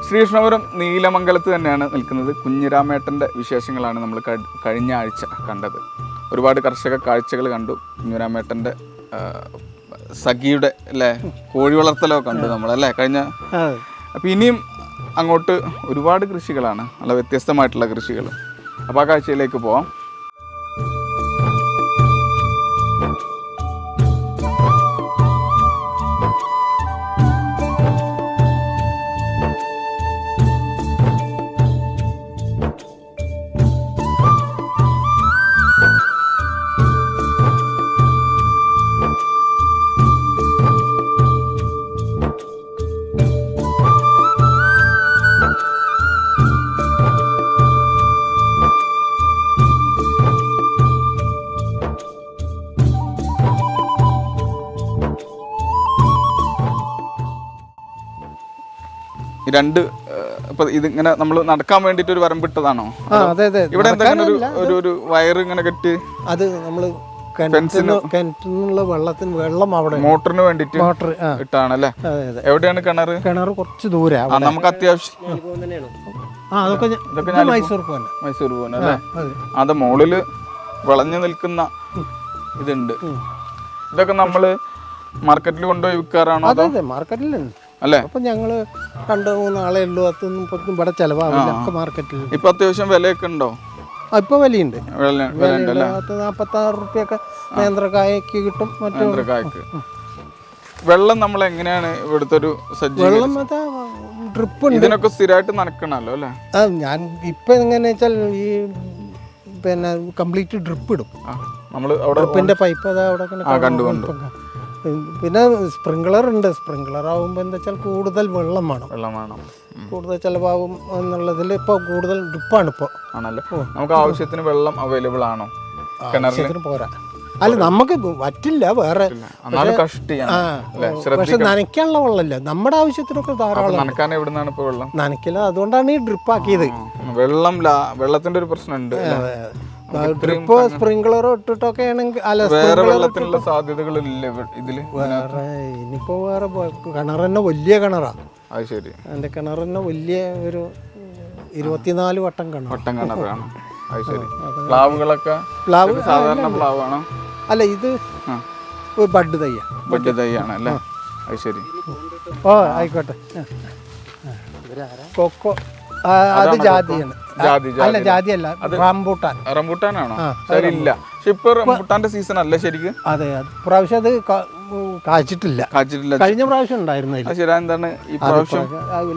ശ്രീകൃഷ്ണപുരം നീലമംഗലത്ത് തന്നെയാണ് നിൽക്കുന്നത്. കുഞ്ഞിരാമേട്ടൻ്റെ വിശേഷങ്ങളാണ് നമ്മൾ കഴിഞ്ഞ ആഴ്ച കണ്ടത്. ഒരുപാട് കർഷക കാഴ്ചകൾ കണ്ടു. കുഞ്ഞിരാമേട്ടൻ്റെ സഖിയുടെ അല്ലേ കോഴി വളർത്തലൊക്കെ കണ്ടു നമ്മളല്ലേ കഴിഞ്ഞ. അപ്പം ഇനിയും അങ്ങോട്ട് ഒരുപാട് കൃഷികളാണ്, നല്ല വ്യത്യസ്തമായിട്ടുള്ള കൃഷികൾ. അപ്പോൾ ആ കാഴ്ചയിലേക്ക് പോവാം. രണ്ട് ഇപ്പൊ ഇതിങ്ങനെ നമ്മൾ നടക്കാൻ വേണ്ടിട്ട് ഒരു വരമ്പിട്ടതാണോ? ഇവിടെ എന്തെങ്കിലും ഒരു വയറ് ഇങ്ങനെ കെട്ടി അത് നമ്മള് കിണറ്റിനുള്ള വെള്ളം അവിടെ മോട്ടറിന് വേണ്ടിട്ട് ഇട്ടാണല്ലേ? എവിടെയാണ് കിണറ്? കിണർ കുറച്ച് ദൂരെ നമുക്ക് അത്യാവശ്യം മൈസൂർ പോകാൻ അല്ലേ? അത് മുകളില് വിളഞ്ഞു നിൽക്കുന്ന ഇതുണ്ട്. ഇതൊക്കെ നമ്മള് മാർക്കറ്റിൽ കൊണ്ടുപോയി വിൽക്കാറാണോ? അതെ മാർക്കറ്റിലുണ്ട് അല്ലേ? അപ്പൊ ഞങ്ങള് 2-3 ആളെ ഉള്ളൂ. അതൊന്നും ഇവിടെ ചെലവാകില്ല. മാർക്കറ്റിൽ ഇപ്പൊ അത്യാവശ്യം വിലയൊക്കെ ഉണ്ടോ? ഇപ്പൊ വിലയുണ്ട്. 46 റുപ്യൊക്കെ നേന്ത്രക്കായക്ക് കിട്ടും. നേന്ത്രക്കായക്ക് വെള്ളം നമ്മൾ എങ്ങനെയാണ് ഇവിടുത്തെ ഒരു വെള്ളം ഡ്രിപ്പ് ഉണ്ട്. ഇതിനൊക്കെ സ്ഥിരമായിട്ട് നനക്കണല്ലോ അല്ലേ? ഞാൻ ഇപ്പൊ എങ്ങനെ വെച്ചാൽ ഈ പിന്നെ കംപ്ലീറ്റ് ഡ്രിപ്പ് ഇടും. നമ്മള് ഡ്രിപ്പിന്റെ പൈപ്പ് അതാ അവിടെ കണ്ടു. പിന്നെ സ്പ്രിംഗ്ലർ ഉണ്ട്. സ്പ്രിംഗ്ലർ ആകുമ്പോൾ എന്താ വെച്ചാൽ കൂടുതൽ വെള്ളം വേണം, കൂടുതൽ ചിലവാകും എന്നുള്ളതിൽ ഇപ്പോൾ കൂടുതൽ ഡ്രിപ്പാണ് ഇപ്പോൾ. ആണല്ലോ. നമുക്ക് ആവശ്യത്തിന് വെള്ളം അവൈലബിൾ ആണോ? ആവശ്യത്തിന് പോരാ. അല്ല നമുക്ക് വറ്റില്ല വേറെ, പക്ഷെ നനയ്ക്കാനുള്ള വെള്ളമില്ല. നമ്മുടെ ആവശ്യത്തിനൊക്കെ ധാരാളം നനയ്ക്കില്ല. അതുകൊണ്ടാണ് ഈ ഡ്രിപ്പ് ആക്കിയത്. വെള്ളത്തിന്റെ ഒരു പ്രശ്നമുണ്ട്. ഡ്രിപ്പോ സ്പ്രിംഗ്ലറോ ഇട്ടിട്ടൊക്കെ ആണെങ്കിൽ വെള്ളത്തിനുള്ള സാധ്യതകളില്ല ഇതില്. വേറെ ഇനിയിപ്പോ വേറെ കിണർ തന്നെ വലിയ കിണറാ. അത് ശരി. എന്റെ കിണർ തന്നെ വലിയ ഒരു 24 വട്ടം കിണറാണ്. അത് ശരി. പ്ലാവുകളൊക്കെ സാധാരണ പ്ലാവാണോ? അല്ല, ഇത് ബഡ് തയ്യാണ് അല്ലേ? അത് ശരി. ഓ ആയിക്കോട്ടെ. കൊക്കോ അത് ജാതിയാണ്. അല്ല ജാതിയല്ല, റംബൂട്ടാനാണോ? ശരിയില്ല. പക്ഷെ ഇപ്പൊ റംബൂട്ടാന്റെ സീസൺ അല്ല ശരിക്കും. അതെ, പ്രാവശ്യം അത് കാച്ചിട്ടില്ല. കഴിഞ്ഞ പ്രാവശ്യം ഉണ്ടായിരുന്നു. ശരി. എന്താണ് ഈ പ്രാവശ്യം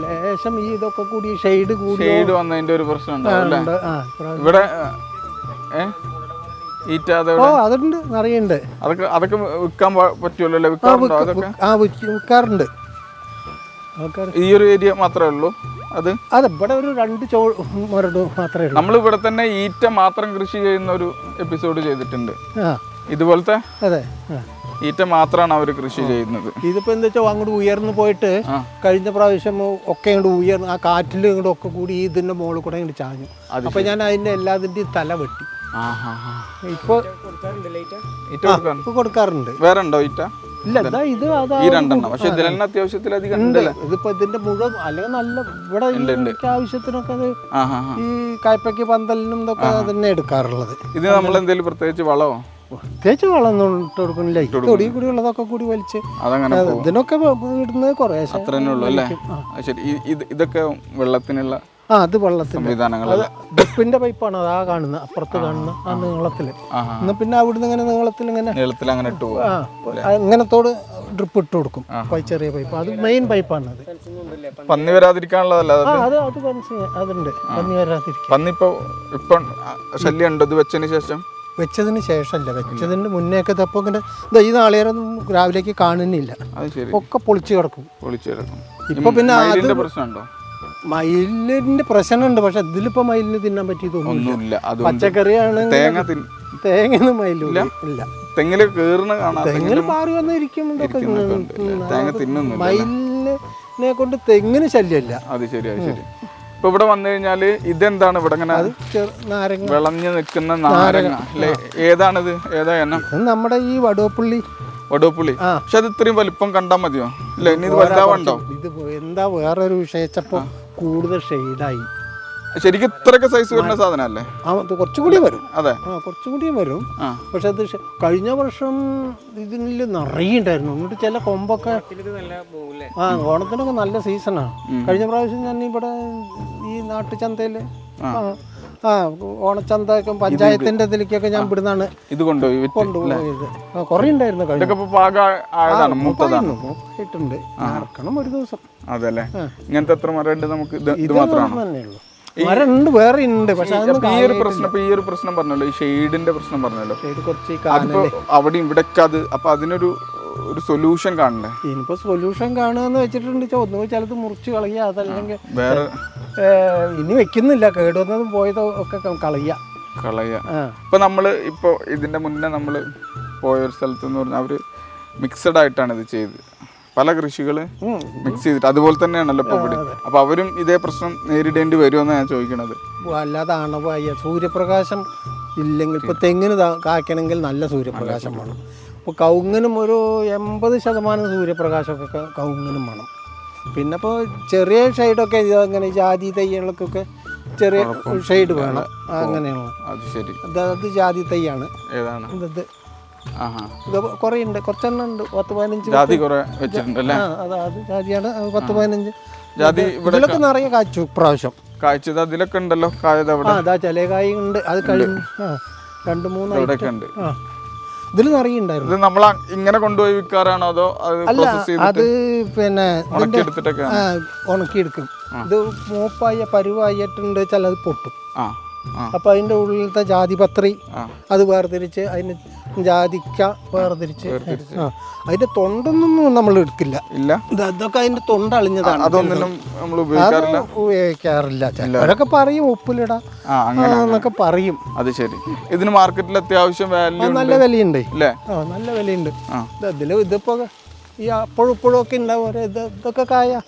ലേശം ഈ ഇതൊക്കെ കൂടി ഷെയ്ഡ് വന്നതിന്റെ ഒരു പ്രശ്നം ഉണ്ടാവും ഇവിടെ. അതുണ്ട്, നിറയുണ്ട്. അതൊക്കെ വിൽക്കാൻ പറ്റുമല്ലോ? വിൽക്കാറുണ്ട്. ഈ ഒരു ഏരിയ മാത്രമേ ഉള്ളൂ അത്? അതെ, ഇവിടെ ഒരു 2 മരട് മാത്രമേ ഉള്ളൂ. നമ്മൾ ഇവിടെ തന്നെ ഈറ്റ മാത്രം കൃഷി ചെയ്യുന്ന ഒരു എപ്പിസോഡ് ചെയ്തിട്ടുണ്ട് ഇതുപോലത്തെ. അതെ, ഈറ്റ മാത്രമാണ് അവർ കൃഷി ചെയ്യുന്നത്. ഇതിപ്പോ എന്താ വെച്ചാൽ അങ്ങോട്ട് ഉയർന്നു പോയിട്ട് കഴിഞ്ഞ പ്രാവശ്യം ഒക്കെ ഇങ്ങോട്ട് ഉയർന്ന് ആ കാറ്റിൽ ഇങ്ങോട്ട് ഒക്കെ കൂടി ഇതിന്റെ മുകളിൽ കൂടെ ഇങ്ങോട്ട് ചാഞ്ഞു. അപ്പൊ ഞാൻ അതിന്റെ എല്ലാതിന്റെയും തല വെട്ടി. ഇപ്പൊ കൊടുക്കാറുണ്ട്. വേറെ ഉണ്ടോ ഈറ്റ? ഇല്ല, ഇത് ഈ 2 പക്ഷെ ഇതിലെന്നെ അത്യാവശ്യത്തിലധികം ഇതിപ്പോ ഇതിന്റെ മുഴുവൻ അല്ലെങ്കിൽ നല്ല ഇവിടെ ആവശ്യത്തിനൊക്കെ അത് ഈ കായ്പയ്ക്ക് പന്തലിനും ഇതൊക്കെ തന്നെ എടുക്കാറുള്ളത്. ഇത് നമ്മൾ എന്തെങ്കിലും പ്രത്യേകിച്ച് വളമോ? പ്രത്യേകിച്ച് വളമൊന്നും ഇട്ട് കൊടുക്കുന്നില്ല. തൊടി കൂടി ഉള്ളതൊക്കെ കൂടി വലിച്ച് ഇതിനൊക്കെ ഇടുന്നത് കുറേശ്ശെ അത്രേ ഉള്ളൂ അല്ലേ? ശരി. ഇതൊക്കെ വെള്ളത്തിനുള്ള അത് വെള്ളത്തിന് ഡ്രിപ്പിന്റെ പൈപ്പാണ് അതാ കാണുന്നത്, അപ്പുറത്ത് കാണുന്ന ആ നീളത്തില്. പിന്നെ അവിടുന്ന് ഇങ്ങനെ നീളത്തിൽ ഇങ്ങനെ ഇങ്ങനത്തോട് ഡ്രിപ്പ് ഇട്ട് കൊടുക്കും. ചെറിയ പൈപ്പ്, അത് മെയിൻ പൈപ്പാണ്. അത് പന്നി വരാതിരിക്കാനുള്ളതല്ല. അതുണ്ട്, പന്നി വരാതിരിക്കാൻ. പന്നി ഇപ്പൊ ശല്യം ഉണ്ടോ ഇത് വെച്ചതിന് ശേഷം? വെച്ചതിന് ശേഷമല്ല, വെച്ചതിന്റെ മുന്നേ ഒക്കെ തപ്പോ ഇങ്ങനെ ഈ നാളികേരൊന്നും രാവിലേക്ക് കാണുന്നില്ല, ഒക്കെ പൊളിച്ചു കിടക്കും. ഇപ്പൊ പിന്നെ പ്രശ്നമുണ്ടോ? മയിലിന്റെ പ്രശ്നമുണ്ട്. പക്ഷെ ഇതിലിപ്പോ മയിലിന് തിന്നാൻ പറ്റിയതൊന്നുമില്ല. പച്ചക്കറിയാണ്. തേങ്ങ മയിലില്ല. തെങ്ങില് പാറി വന്നിരിക്കും. മയിലിനെ കൊണ്ട് തെങ്ങിന് ശല്യമല്ല. അത് ശരി. ഇപ്പൊ ഇവിടെ വന്നു കഴിഞ്ഞാല് ഇതെന്താണ് ഇവിടെ ഇങ്ങനെ വിളഞ്ഞു നിൽക്കുന്ന നാരങ്ങ അല്ലേ? ഏതാണിത്? ഏതാ എണ്ണം? നമ്മുടെ ഈ വടുവപ്പുള്ളി. പക്ഷെ അത് ഇത്രയും വലിപ്പം കണ്ടാൽ മതിയോ? ഇല്ല, ഇനി ഇത് വലുതാവണ്ടോ? ഇത് എന്താ വേറൊരു വിഷയിച്ചപ്പോ കൂടുതൽ ഷെയ്ഡായി. ശരിക്കും ഇത്രയൊക്കെ സൈസ് വരുന്ന സാധനമല്ലേ? കുറച്ചുകൂടി വരും. അതെ, കുറച്ചുകൂടിയും വരും. പക്ഷെ അത് കഴിഞ്ഞ വർഷം ഇതിൽ നിറയെ ഉണ്ടായിരുന്നു. എന്നിട്ട് ചില കൊമ്പൊക്കെ ഓണത്തിനൊക്കെ നല്ല സീസണാണ്. കഴിഞ്ഞ പ്രാവശ്യം ഞാൻ ഇവിടെ ഈ നാട്ടുചന്തയിൽ ഓണച്ചന്ത പഞ്ചായത്തിന്റെ ഇതിലേക്കൊക്കെ ഞാൻ ഇവിടുന്നാണ് ഇത് കൊണ്ടുപോയത്. കുറെ ഉണ്ടായിരുന്നു. മൂപ്പായിട്ടുണ്ട്. ഇറക്കണം ഒരു ദിവസം. അതല്ലേ, ഇങ്ങനത്തെ എത്ര മരമുണ്ട് നമുക്ക്? ഇത് മാത്രമാണ് തന്നെയുള്ളൂ. മരമുണ്ട്, വേറെ ഉണ്ട്. പക്ഷെ ഈ ഒരു പ്രശ്നം പറഞ്ഞല്ലോ, ഈ ഷെയ്ഡിന്റെ പ്രശ്നം പറഞ്ഞല്ലോ, കുറച്ച് അവിടെ ഇവിടൊക്കെ അത്. അപ്പൊ അതിനൊരു സൊല്യൂഷൻ കാണണ്ടേ? ഇനിയിപ്പോ സൊല്യൂഷൻ കാണുകയെന്ന് വെച്ചിട്ടുണ്ട്. ഒന്നുകിൽ ചിലത് മുറിച്ച് കളയുക, അതല്ലെങ്കിൽ വേറെ ഇനി വെക്കുന്നില്ല. കേടുവന്നതും പോയതോ ഒക്കെ കളയുക. ഇപ്പൊ നമ്മള് ഇപ്പൊ ഇതിന്റെ മുന്നേ നമ്മള് പോയ ഒരു സ്ഥലത്ത് എന്ന് പറഞ്ഞാൽ അവര് മിക്സഡ് ആയിട്ടാണ് ഇത് ചെയ്തത്. പല കൃഷികള് മിക്സ് ചെയ്തിട്ട് അതുപോലെ തന്നെയാണല്ലോ ഇപ്പൊ ഇവിടെ. അപ്പൊ അവരും ഇതേ പ്രശ്നം നേരിടേണ്ടി വരുമെന്നാണ് ഞാൻ ചോദിക്കണത്. അല്ലാതെ അണവായ സൂര്യപ്രകാശം ഇല്ലെങ്കിൽ ഇപ്പൊ തെങ്ങിന് കായ്ക്കണമെങ്കിൽ നല്ല സൂര്യപ്രകാശം വേണം. ഇപ്പോൾ കവുങ്ങിനും ഒരു 80% സൂര്യപ്രകാശമൊക്കെ കവുങ്ങിനും വേണം. പിന്നെ ഇപ്പോൾ ചെറിയ ഷെയ്ഡൊക്കെ അങ്ങനെ ജാതി തൈകൾക്കൊക്കെ ചെറിയ ഷെയ്ഡ് വേണം. അങ്ങനെയാണ്. അത് ശരി. അത് ജാതി തൈയാണ്. ഏതാണ് ഇത്? ഇത് കുറേ ഉണ്ട്, കുറച്ചെണ്ണം ഉണ്ട്. 10-15 ജാതി കുറെ വെച്ചിട്ടുണ്ടല്ലേ? അത് ജാതിയാണ്. 10-15 ജാതി ഇതിലൊക്കെ നിറയെ കായ്ച്ചു ഇപ്രാവശ്യം. കായ്ച്ചത് അതിലൊക്കെ ഉണ്ടല്ലോ. കായത് അതാ ചില കായ ഉണ്ട്. അത് കഴിഞ്ഞു 2-3 ഉണ്ട്. ഇതിൽ നിറയെ ഉണ്ടായിരുന്നു. ഇത് നമ്മൾ ഇങ്ങനെ കൊണ്ടുപോയി വിൽക്കാറാണോ അതോ അത് പിന്നെ ഉണക്കിയെടുക്കും? ഇത് മൂപ്പായ പരുവായിട്ടുണ്ട്. ചിലത് പൊട്ടും. അപ്പൊ അതിന്റെ ഉള്ളിലത്തെ ജാതിപത്രി അത് വേർതിരിച്ച്, അതിന് ജാതിക്ക വേർതിരിച്ച്, അതിന്റെ തൊണ്ടൊന്നും നമ്മൾ എടുക്കില്ല. അതൊക്കെ അതിന്റെ തൊണ്ട അളിഞ്ഞതാണ്. അതൊന്നും നമ്മൾ ഉപയോഗിക്കാറില്ല. ചിലരൊക്കെ പറയും ഉപ്പിലിടാ എന്നൊക്കെ പറയും. അത് ശരി. ഇതിന് മാർക്കറ്റിൽ അത്യാവശ്യം നല്ല വിലയുണ്ട്. നല്ല വിലയുണ്ട്. ഇതിപ്പോ ഈ അപ്പോഴും ഇപ്പോഴും ഒക്കെ ഉണ്ടാവും. ഇതൊക്കെ കായ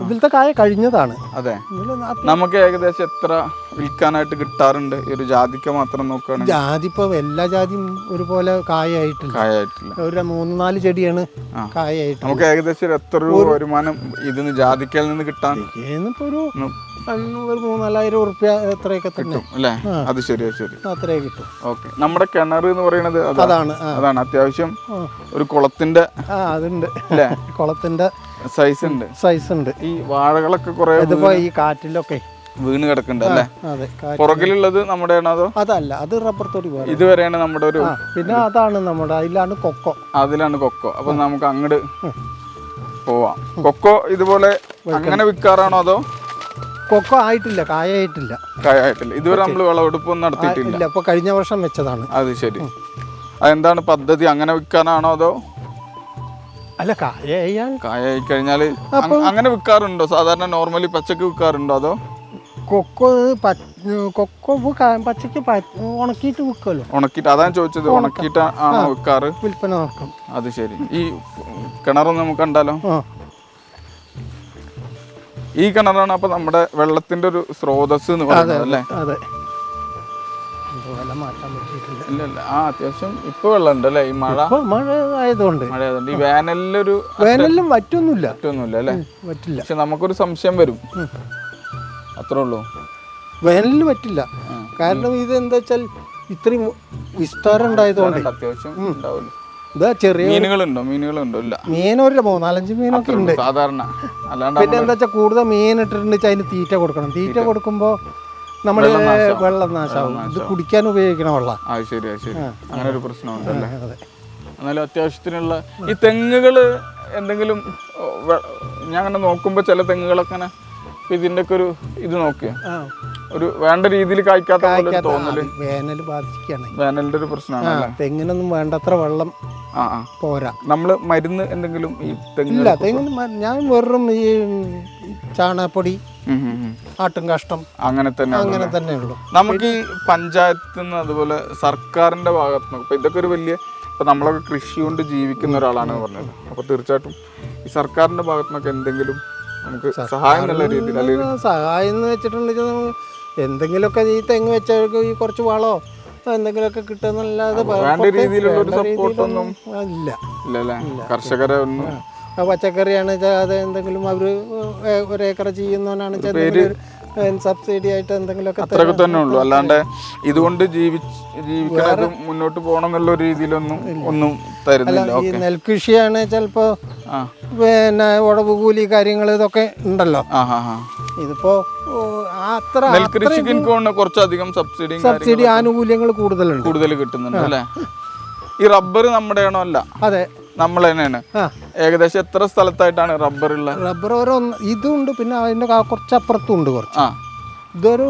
ഇതിലത്തെ കായ കഴിഞ്ഞതാണ്. അതെ. നമുക്ക് ഏകദേശം എത്ര വിൽക്കാനായിട്ട് കിട്ടാറുണ്ട് ഈ ഒരു ജാതിക്ക മാത്രം നോക്കുകയാണെങ്കിൽ? ജാതി ഇപ്പൊ എല്ലാ ജാതിയും ഒരുപോലെ കായായിട്ടില്ല. ഒരു 3-4 ചെടിയാണ് കായായിട്ട്. നമുക്ക് ഏകദേശം എത്ര രൂപ വരുമാനം ഇതിന് ജാതിക്കയിൽ നിന്ന് കിട്ടാൻ? ഇപ്പൊ ഒരു 3-4,000 ഉറുപ്പ്യ എത്രയൊക്കെ കിട്ടും അല്ലേ? അത് ശരിയാ. ശരി, അത്രയൊക്കെ കിട്ടും. ഓക്കെ. നമ്മുടെ കിണർ എന്ന് പറയുന്നത് അതാണ് അത്യാവശ്യം ഒരു കുളത്തിന്റെ അതുണ്ട് അല്ലേ? കുളത്തിന്റെ സൈസ് ഉണ്ട്. ഈ വാഴകളൊക്കെ കുറെ ഈ കാറ്റിലൊക്കെ വീണ് കിടക്കുന്നുണ്ട് അല്ലേ? പുറകിലുള്ളത് നമ്മുടെ ആണോ? അതല്ല, അത് റബ്ബർ തൊടി. ഇതുവരെയാണ് നമ്മുടെ ഒരു. പിന്നെ അതാണ് നമ്മുടെ, അതിലാണ് കൊക്കോ. അപ്പൊ നമുക്ക് അങ്ങോട്ട് പോവാം. കൊക്കോ ഇതുപോലെ അങ്ങനെ വിൽക്കാറാണോ അതോ? കൊക്കോ ആയിട്ടില്ല, കായായിട്ടില്ല. ഇതുവരെ നമ്മൾ വിളവെടുപ്പൊന്നും നടത്തിയിട്ടില്ല. ഇപ്പൊ കഴിഞ്ഞ വർഷം വെച്ചതാണ്. അത് ശരി. അതെന്താണ് പദ്ധതി? അങ്ങനെ വിൽക്കാനാണോ അതോ? അല്ല, കായായി കഴിഞ്ഞാൽ അങ്ങനെ വിൽക്കാറുണ്ടോ? സാധാരണ നോർമലി പച്ചക്ക് വിൽക്കാറുണ്ടോ അതോ? കൊക്കോ പച്ചക്ക് ഉണക്കിയിട്ട് വിൽക്കുമല്ലോ. ഉണക്കിയിട്ട്, അതാണ് ചോദിച്ചത്. ഉണക്കിയിട്ട് ആണോ വിൽക്കാറ്? വിൽപ്പന നടക്കും. അത് ശരി. ഈ കിണറൊന്നും നമുക്ക് കണ്ടാലോ? ഈ കിണറാണ് അപ്പൊ നമ്മുടെ വെള്ളത്തിന്റെ ഒരു സ്രോതസ് എന്ന് പറയുന്നത് അല്ലേ? അതെ. ഇല്ല. അത്യാവശ്യം ഇപ്പൊ വെള്ളം ഉണ്ട് അല്ലേ? ഈ മഴ ആയതുകൊണ്ട്. ഈ വേനലിലും പറ്റൊന്നുമില്ല അല്ലേ? പറ്റില്ല. പക്ഷെ നമുക്കൊരു സംശയം വരും, അത്രേ ഉള്ളൂ. വേനലിന് പറ്റില്ല. കാരണം ഇത് എന്താ വെച്ചാൽ ഇത്രയും വിസ്താരം ഉണ്ടായതുകൊണ്ട് അത്യാവശ്യം ഉണ്ടാവില്ല. ചെറിയ മീനുകളുണ്ടോ? ഇല്ല. മീനൊരു 3-4 മീനൊക്കെ ഉണ്ട് സാധാരണ. പിന്നെ എന്താ വെച്ചാൽ കൂടുതൽ മീൻ ഇട്ടിട്ടുണ്ട്. അതിന് തീറ്റ കൊടുക്കണം. തീറ്റ കൊടുക്കുമ്പോ നമ്മള് വെള്ളം നാശാവും. ഇത് കുടിക്കാൻ ഉപയോഗിക്കണ വെള്ളം. ശരി. അങ്ങനെ ഒരു പ്രശ്നമുണ്ട് അല്ലേ? എന്നാലും അത്യാവശ്യത്തിനുള്ള ഈ തെങ്ങുകള് എന്തെങ്കിലും ഞാൻ അങ്ങനെ നോക്കുമ്പോ ചില തെങ്ങുകളൊക്കെ ഇതിന്റെ ഒക്കെ ഒരു ഇത് നോക്കിയ ഒരു വേണ്ട രീതിയിൽ കായ്ക്കാത്ത പോലെ തോന്നല്. വേനൽ ബാധിക്കുകയാണ്. വേനലിന്റെ ഒരു പ്രശ്നമാണ്. തെങ്ങിനൊന്നും വേണ്ടത്ര വെള്ളം പോരാ. നമ്മള് മരുന്ന് എന്തെങ്കിലും ഈ തെങ്ങില്ല. തെങ്ങിന് ഞാൻ വെറും ഈ ചാണകപ്പൊടി, ആട്ടും കാഷ്ടം അങ്ങനെ തന്നെ ഉള്ളൂ. നമുക്ക് ഈ പഞ്ചായത്തിൽ നിന്ന് അതുപോലെ സർക്കാരിന്റെ ഭാഗത്ത് നിന്ന് ഇപ്പൊ ഇതൊക്കെ ഒരു വലിയ, ഇപ്പൊ നമ്മളൊക്കെ കൃഷി കൊണ്ട് ജീവിക്കുന്ന ഒരാളാണ് പറഞ്ഞത്. അപ്പൊ തീർച്ചയായിട്ടും ഈ സർക്കാരിന്റെ ഭാഗത്ത് നിന്നൊക്കെ എന്തെങ്കിലും നമുക്ക് സഹായം എന്നുള്ള രീതിയിൽ, അല്ലെങ്കിൽ സഹായം എന്ന് വെച്ചിട്ടുണ്ടെങ്കിൽ എന്തെങ്കിലുമൊക്കെ ഈ തെങ്ങ് വെച്ചവർക്ക് ഈ കുറച്ച് വളമോ എന്തെങ്കിലുമൊക്കെ കിട്ടുന്നല്ലാതെ വേണ്ട രീതിയിലുള്ള ഒരു സപ്പോർട്ടൊന്നും ഇല്ല. ഇല്ലല്ലേ? കർഷകരെ ഒന്നും പച്ചക്കറിയാണ് വെച്ചാൽ അത് എന്തെങ്കിലും അവർ ഒരേക്കർ ചെയ്യുന്നവനാണ് വെച്ചാൽ സബ്സിഡി ആയിട്ട് എന്തെങ്കിലുമൊക്കെ അത്രയൊക്കെ തന്നെ ഉള്ളൂ. അല്ലാണ്ട് ഇതുകൊണ്ട് ജീവിക്കാതെ മുന്നോട്ട് പോകണം എന്നുള്ള രീതിയിലൊന്നും ഒന്നും തരുന്നില്ല. ഈ നെൽകൃഷിയാണ് ചിലപ്പോ പിന്നെ ഉഴവ് കൂലി കാര്യങ്ങൾ ഇതൊക്കെ ഉണ്ടല്ലോ. ഇതിപ്പോ അത്ര നെൽകൃഷിക്ക് എനിക്ക് തോന്നുന്നു കുറച്ചധികം സബ്സിഡി ആനുകൂല്യങ്ങൾ കൂടുതൽ കിട്ടുന്നുണ്ട് അല്ലേ? ഈ റബ്ബർ നമ്മുടെ ആണോ? അല്ല, അതെ, നമ്മൾ തന്നെയാണ്. ഏകദേശം എത്ര സ്ഥലത്തായിട്ടാണ് റബ്ബർ ഉള്ളത്? റബ്ബർ ഇതുണ്ട്, പിന്നെ അതിന്റെ കുറച്ച് അപ്പുറത്തും ഉണ്ട് കുറച്ച്. ഇതൊരു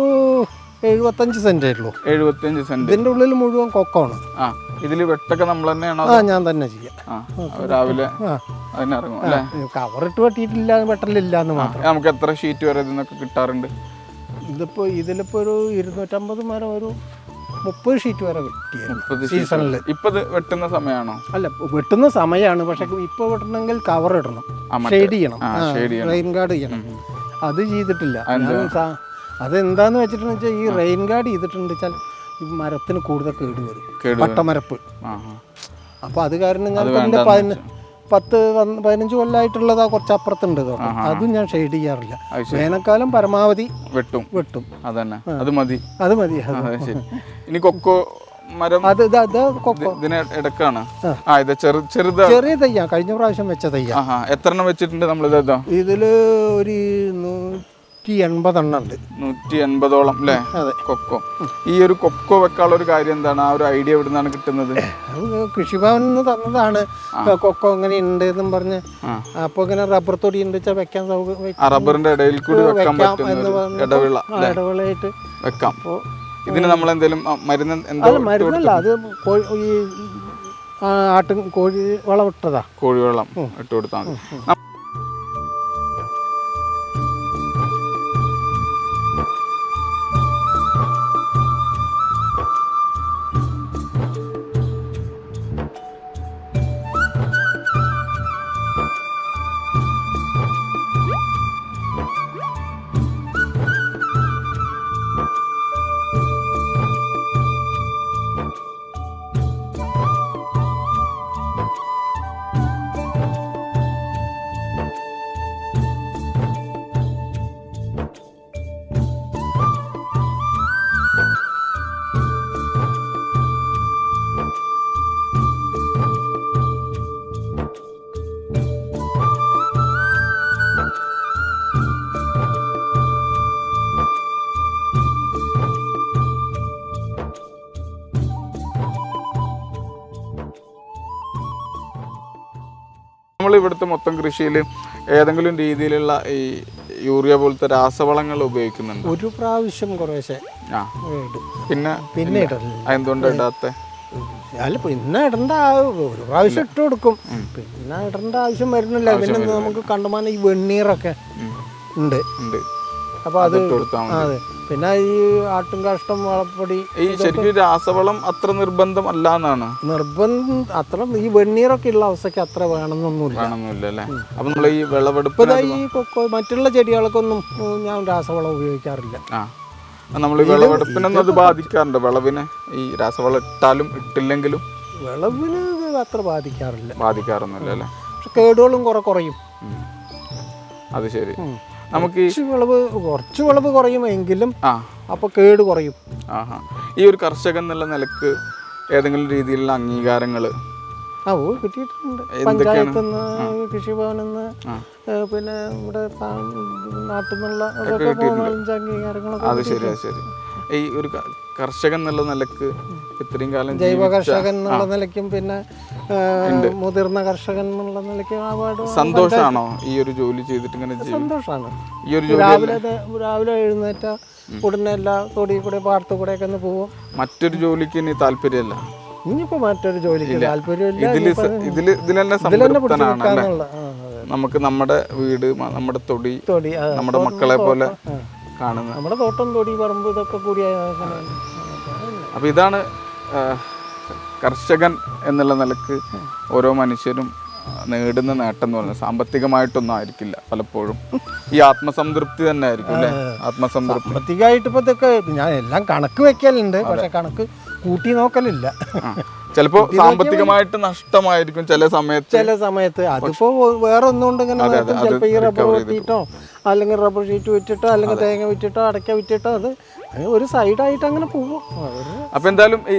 75 സെന്റ് ഉള്ളൂ. 75 സെന്റ്. ഇതിന്റെ ഉള്ളിൽ മുഴുവൻ കൊക്കമാണ്. ഇതില് വെട്ടൊക്കെ നമ്മൾ തന്നെയാണോ? ഞാൻ തന്നെ ചെയ്യാം. രാവിലെ അതിനിറങ്ങും അല്ലേ? കവറിട്ട് വെട്ടിയിട്ടില്ല, വെട്ടലില്ല എന്ന് മാത്രം. നമുക്ക് എത്ര ഷീറ്റ് വരെ ഇതിനൊക്കെ കിട്ടാറുണ്ട്? ഇതിലിപ്പോ ഒരു 250 മരം, ഒരു 30 ഷീറ്റ് വരെ കിട്ടിയത് സീസണിൽ. ഇപ്പൊ വെട്ടുന്ന സമയമാണോ? അല്ല, വെട്ടുന്ന സമയമാണ്. പക്ഷെ ഇപ്പൊ വെട്ടണമെങ്കിൽ കവർ ഇടണം, ഷെയ്ഡ് ചെയ്യണം, റെയിൻ ഗാർഡ് ചെയ്യണം. അത് ചെയ്തിട്ടില്ല. അതെന്താന്ന് വെച്ചിട്ടുണ്ടെന്ന് വെച്ചാൽ ഈ റെയിൻ ഗാർഡ് ചെയ്തിട്ടുണ്ട് വെച്ചാൽ ഈ മരത്തിന് കൂടുതൽ കേട് വരും, പട്ടമരപ്പ്. അപ്പൊ അത് കാരണം ഞാൻ 10-15 കൊല്ലമായിട്ടുള്ളതാ കുറച്ച് അപ്പുറത്തുണ്ട്. അതും ഞാൻ ഷെയ്ഡ് ചെയ്യാറില്ല. വേനൽക്കാലം പരമാവധി വെട്ടും. അതന്നെ, അത് മതി. ഇനി കൊക്കോ മരം ഇടക്കാണ്. ചെറിയ തയ്യാ, കഴിഞ്ഞ പ്രാവശ്യം വെച്ച തയ്യാ. എത്ര എണ്ണം വെച്ചിട്ടുണ്ട് നമ്മൾ? ഇതില് ഒരു 180 എണ്ണം ഉണ്ട്. 180ഓളം അല്ലേ കൊക്കോ? ഈ ഒരു കൊക്കോ വെക്കാനുള്ള ഒരു കാര്യം എന്താണ്? ആ ഒരു ഐഡിയ എവിടെ നിന്നാണ് കിട്ടുന്നത്? കൃഷിഭവനിൽ നിന്ന് തന്നതാണ്. കൊക്കോ ഇങ്ങനെ ഉണ്ട് എന്നും പറഞ്ഞ്. അപ്പൊ ഇങ്ങനെ റബ്ബർ തൊടി ഉണ്ട് വെച്ചാൽ വെക്കാൻ സൗകര്യം, റബ്ബറിന്റെ ഇടയിൽ കൂടി വെക്കാൻ പറ്റുന്ന ഇടവിളയായിട്ട് വെക്കാം. ഇതിന് നമ്മൾ എന്തെങ്കിലും മരുന്നല്ല, അത് ഈ ആട്ടും കോഴി വളം ഇട്ടതാ. കോഴിവെള്ളം ഇട്ട് കൊടുത്താൽ മതി. നമ്മൾ ഇവിടുത്തെ മൊത്തം കൃഷിയിൽ ഏതെങ്കിലും രീതിയിലുള്ള ഈ യൂറിയ പോലത്തെ രാസവളങ്ങൾ ഉപയോഗിക്കുന്നുണ്ട്? ഒരു പ്രാവശ്യം കുറേശ്ശെ. പിന്നെ എന്തുകൊണ്ട് ഇടാത്ത? അല്ല, പിന്നെ ഇടേണ്ട ഒരു പ്രാവശ്യം ഇട്ട് കൊടുക്കും, പിന്നെ ഇടേണ്ട ആവശ്യം വരുന്നില്ല. പിന്നെ നമുക്ക് കണ്ടുമാനം ഈ വെണ്ണീറൊക്കെ ഉണ്ട്. അപ്പൊ അത് അതെ. പിന്നെ ഈ ആട്ടും കാഷ്ടം, വളപ്പൊടി, ഈ ശരിക്കും രാസവളം അത്ര നിർബന്ധം അല്ല എന്നാണ്. നിർബന്ധം അത്ര ഈ വെണ്ണീറൊക്കെ ഉള്ള അവസ്ഥക്ക് അത്ര വേണമെന്നൊന്നുമില്ല അല്ലേ? അപ്പൊ നമ്മൾ ഈ വിളവെടുപ്പ് ഈ കൊക്കോ മറ്റുള്ള ചെടികൾക്കൊന്നും ഞാൻ രാസവളം ഉപയോഗിക്കാറില്ല. നമ്മൾ ഈ വിളവെടുപ്പിനൊന്നും അത് ബാധിക്കാറുണ്ട്? വിളവിന് ഈ രാസവളം ഇട്ടാലും ഇട്ടില്ലെങ്കിലും വിളവിന് അത്ര ബാധിക്കാറൊന്നുമില്ല അല്ലേ? പക്ഷെ കേടുകളും കുറയും. അത് ശരി. നമുക്ക് കുറച്ച് വിളവ് കുറയുമെങ്കിലും അപ്പൊ കേട് കുറയും. ഈ ഒരു കർഷകൻ എന്നുള്ള നിലക്ക് ഏതെങ്കിലും രീതിയിലുള്ള അംഗീകാരങ്ങൾ കിട്ടിയിട്ടുണ്ട്. പഞ്ചായത്തിൽ നിന്ന്, കൃഷിഭവനിൽ നിന്ന്, പിന്നെ ഇവിടെ നാട്ടിൽ നിന്നുള്ള അംഗീകാരങ്ങളൊക്കെ. അത് ശരി. ഈ ഒരു കർഷകൻ എന്നുള്ള നിലക്ക് ഇത്രയും കാലം ജൈവ കർഷകൻ എന്നുള്ള നിലയ്ക്കും പിന്നെ മുതിർന്ന കർഷകൻ എന്നുള്ള നിലയ്ക്കും അവാർഡ്. സന്തോഷമാണോ ഈ ഒരു ജോലി ചെയ്തിട്ട്? ഇങ്ങനെ സന്തോഷമാണ്. ഈ ഒരു രാവിലെ എഴുന്നേറ്റ ഉടനെ എല്ലാ തൊടി കൂടെ പാടത്തു കൂടെ ഒക്കെ ഒന്ന് പോവും. മറ്റൊരു ജോലിക്ക് ഇനി താല്പര്യമല്ല? ഇനിയിപ്പോ മറ്റൊരു ജോലിക്ക് താല്പര്യമില്ല. നമുക്ക് നമ്മുടെ വീട്, നമ്മുടെ തൊടി, നമ്മുടെ മക്കളെ പോലെ കാണുന്നത്, നമ്മുടെ തോട്ടം, തൊടി, പറമ്പ് ഇതൊക്കെ കൂടി. അപ്പൊ ഇതാണ് കർഷകൻ എന്നുള്ള നിലക്ക് ഓരോ മനുഷ്യരും നേടുന്ന നേട്ടം എന്ന് പറയുന്നത്. സാമ്പത്തികമായിട്ടൊന്നും ആയിരിക്കില്ല പലപ്പോഴും, ഈ ആത്മസംതൃപ്തി തന്നെ ആയിരിക്കും അല്ലേ? സാമ്പത്തികമായിട്ട് ഇപ്പൊ ഇതൊക്കെ ഞാൻ എല്ലാം കണക്ക് വെക്കലുണ്ട്, പക്ഷെ കണക്ക് കൂട്ടി നോക്കലില്ല. ചിലപ്പോൾ സാമ്പത്തികമായിട്ട് നഷ്ടമായിരിക്കും ചില സമയത്ത്. അതിപ്പോ വേറെ ഒന്നുകൊണ്ട് ഇങ്ങനെ ചിലപ്പോൾ ഈ റബ്ബർ വെട്ടിയിട്ടോ അല്ലെങ്കിൽ റബ്ബർ ഷീറ്റ് വിറ്റിട്ടോ അല്ലെങ്കിൽ തേങ്ങ വിറ്റിട്ടോ അടയ്ക്ക വിറ്റിട്ടോ അത് ഒരു സൈഡായിട്ട് അങ്ങനെ പോകും. അപ്പോൾ എന്തായാലും ഈ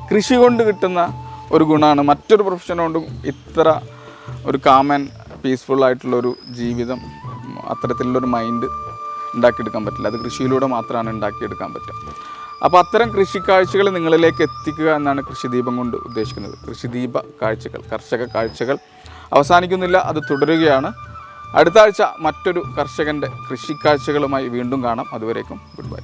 കൃഷി കൊണ്ട് കിട്ടുന്ന ഒരു ഗുണമാണ് മറ്റൊരു പ്രൊഫഷൻ കൊണ്ടും ഇത്ര ഒരു കാം ആൻഡ് പീസ്ഫുൾ ആയിട്ടുള്ളൊരു ജീവിതം, അത്തരത്തിലുള്ളൊരു മൈൻഡ് ഉണ്ടാക്കിയെടുക്കാൻ പറ്റില്ല. അത് കൃഷിയിലൂടെ മാത്രമാണ് ഉണ്ടാക്കിയെടുക്കാൻ പറ്റുക. അപ്പോൾ അത്തരം കൃഷി കാഴ്ചകൾ നിങ്ങളിലേക്ക് എത്തിക്കുക എന്നാണ് കൃഷിദീപം കൊണ്ട് ഉദ്ദേശിക്കുന്നത്. കൃഷിദീപ കാഴ്ചകൾ, കർഷക കാഴ്ചകൾ അവസാനിക്കുന്നില്ല, അത് തുടരുകയാണ്. അടുത്ത ആഴ്ച മറ്റൊരു കർഷകൻ്റെ കൃഷി കാഴ്ചകളുമായി വീണ്ടും കാണാം. അതുവരേക്കും ഗുഡ് ബൈ.